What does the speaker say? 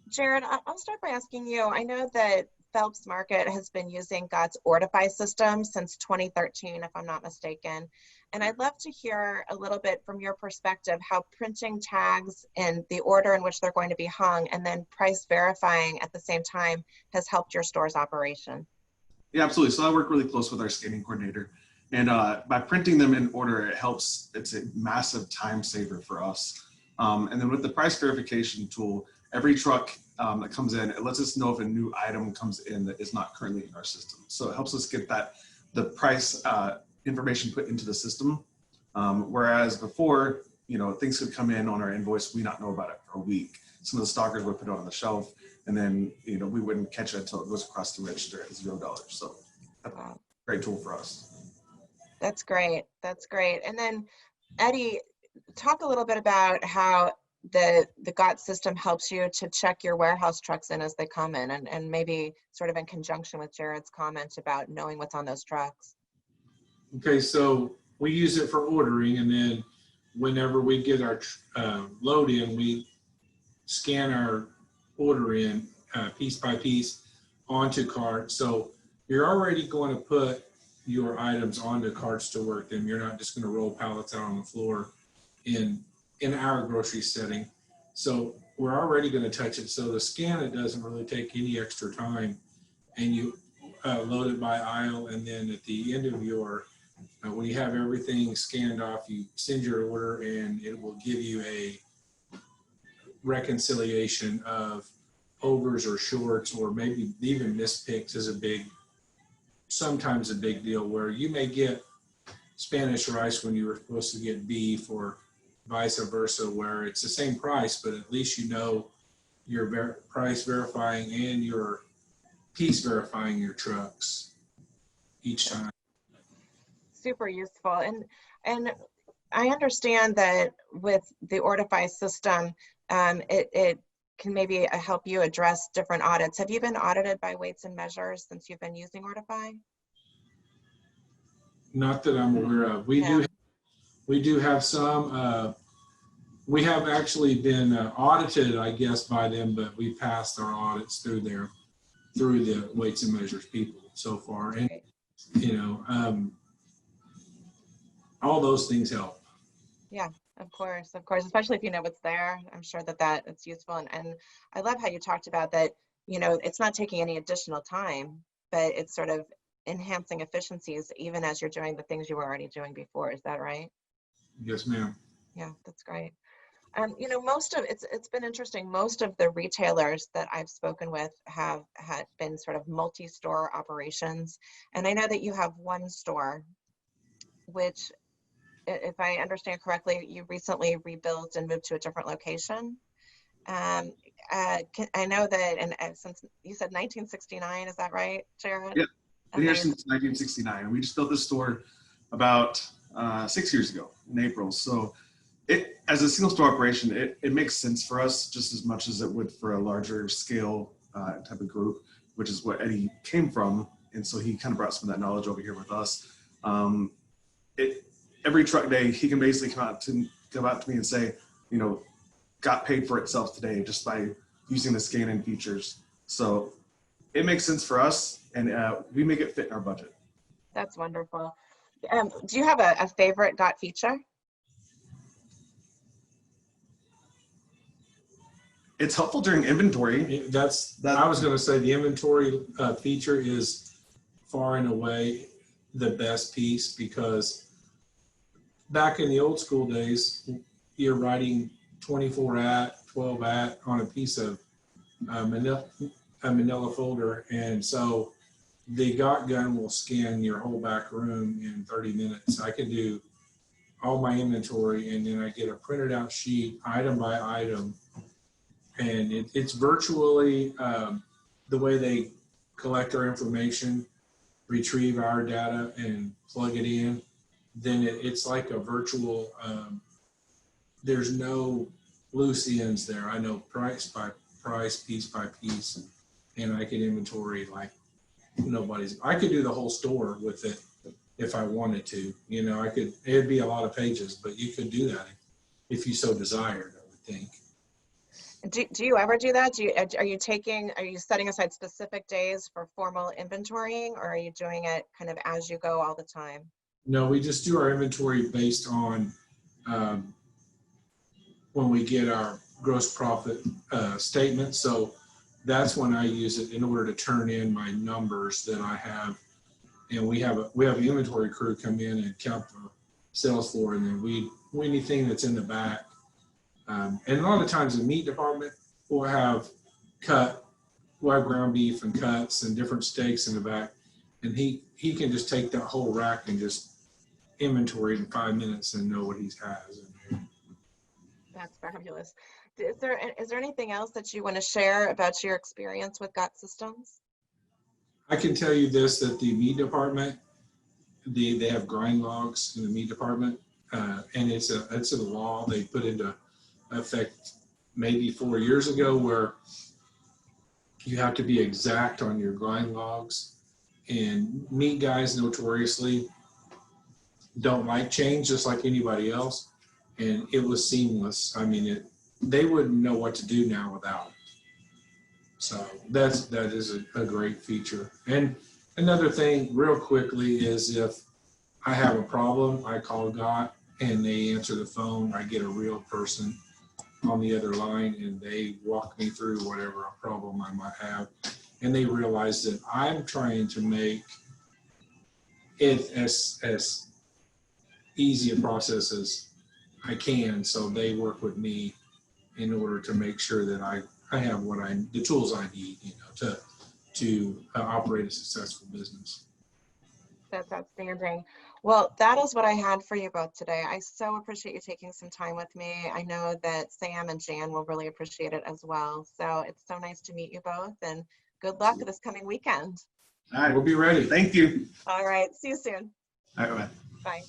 Jared, I'll start by asking you. I know that Phelps Market has been using God's Ortify system since 2013, if I'm not mistaken. And I'd love to hear a little bit from your perspective how printing tags in the order in which they're going to be hung and then price verifying at the same time has helped your store's operation. Yeah, absolutely. So I work really close with our scanning coordinator. And by printing them in order, it helps. It's a massive time saver for us. And then with the price verification tool, every truck that comes in, it lets us know if a new item comes in that is not currently in our system. So it helps us get the price information put into the system. Whereas before, things could come in on our invoice, we not know about it for a week. Some of the stockers would put it on the shelf, and then we wouldn't catch it until it goes across the register at $0. So that's a great tool for us. That's great. That's great. And then Eddie, talk a little bit about how the GOT system helps you to check your warehouse trucks in as they come in, and maybe sort of in conjunction with Jared's comment about knowing what's on those trucks. Okay, so we use it for ordering, and then whenever we get our load in, we scan our order in piece by piece onto cart. So you're already going to put your items onto carts to work them. You're not just going to roll pallets out on the floor in our grocery setting. So we're already going to touch it. So the scan, it doesn't really take any extra time, and you load it by aisle, and then at the end of your when you have everything scanned off, you send your order, and it will give you a reconciliation of overs or shorts, or maybe even mispicks is sometimes a big deal, where you may get Spanish rice when you were supposed to get beef, or vice versa, where it's the same price, but at least your price verifying and your piece verifying your trucks each time. Super useful. And I understand that with the Ortify system, it can maybe help you address different audits. Have you been audited by weights and measures since you've been using Ortify? Not that I'm aware of. We do have some. We have actually been audited, I guess, by them, but we passed our audits through the weights and measures people so far, and all those things help. Yeah, of course, especially if you know what's there. I'm sure that it's useful, and I love how you talked about that. It's not taking any additional time, but it's sort of enhancing efficiencies even as you're doing the things you were already doing before. Is that right? Yes, ma'am. Yeah, that's great. It's been interesting. Most of the retailers that I've spoken with have had been sort of multi-store operations, and I know that you have one store, which, if I understand correctly, you recently rebuilt and moved to a different location. I know that, and since you said 1969, is that right, Jared? Yeah, been here since 1969. We just built this store about 6 years ago in April. So as a single store operation, it makes sense for us just as much as it would for a larger scale type of group, which is what Eddie came from. And so he kind of brought some of that knowledge over here with us. Every truck day, he can basically come out to me and say, got paid for itself today just by using the scan-in features. So it makes sense for us, and we make it fit in our budget. That's wonderful. Do you have a favorite GOT feature? It's helpful during inventory. I was going to say the inventory feature is far and away the best piece, because back in the old school days, you're writing 24 at, 12 at on a piece of manila folder, and so the GOT gun will scan your whole back room in 30 minutes. I can do all my inventory, and then I get a printed out sheet item by item, and it's virtually the way they collect our information, retrieve our data, and plug it in. Then it's like a virtual, there's no loose ends there. I know price by price, piece by piece, and I can inventory like I could do the whole store with it if I wanted to. It'd be a lot of pages, but you could do that if you so desired, I would think. Do you ever do that? Are you setting aside specific days for formal inventorying, or are you doing it kind of as you go all the time? No, we just do our inventory based on when we get our gross profit statement. So that's when I use it in order to turn in my numbers that I have. And we have an inventory crew come in and count the sales floor, and then anything that's in the back. And a lot of times the meat department will have ground beef and cuts and different steaks in the back. And he can just take that whole rack and just inventory it in 5 minutes and know what he has in there. That's fabulous. Is there anything else that you want to share about your experience with GOT systems? I can tell you this, that the meat department, they have grind logs in the meat department, and it's a law they put into effect maybe 4 years ago, where you have to be exact on your grind logs. And meat guys notoriously don't like change, just like anybody else. And it was seamless. I mean, they wouldn't know what to do now without it. So that is a great feature. And another thing real quickly is, if I have a problem, I call GOT and they answer the phone. I get a real person on the other line and they walk me through whatever problem I might have. And they realize that I'm trying to make it as easy a process as I can. So they work with me in order to make sure that I have the tools I need, to operate a successful business. That's outstanding. Well, that is what I had for you both today. I so appreciate you taking some time with me. I know that Sam and Jan will really appreciate it as well. So it's so nice to meet you both, and good luck this coming weekend. All right, We'll be ready. Thank you. All right. See you soon. All right, bye. Bye.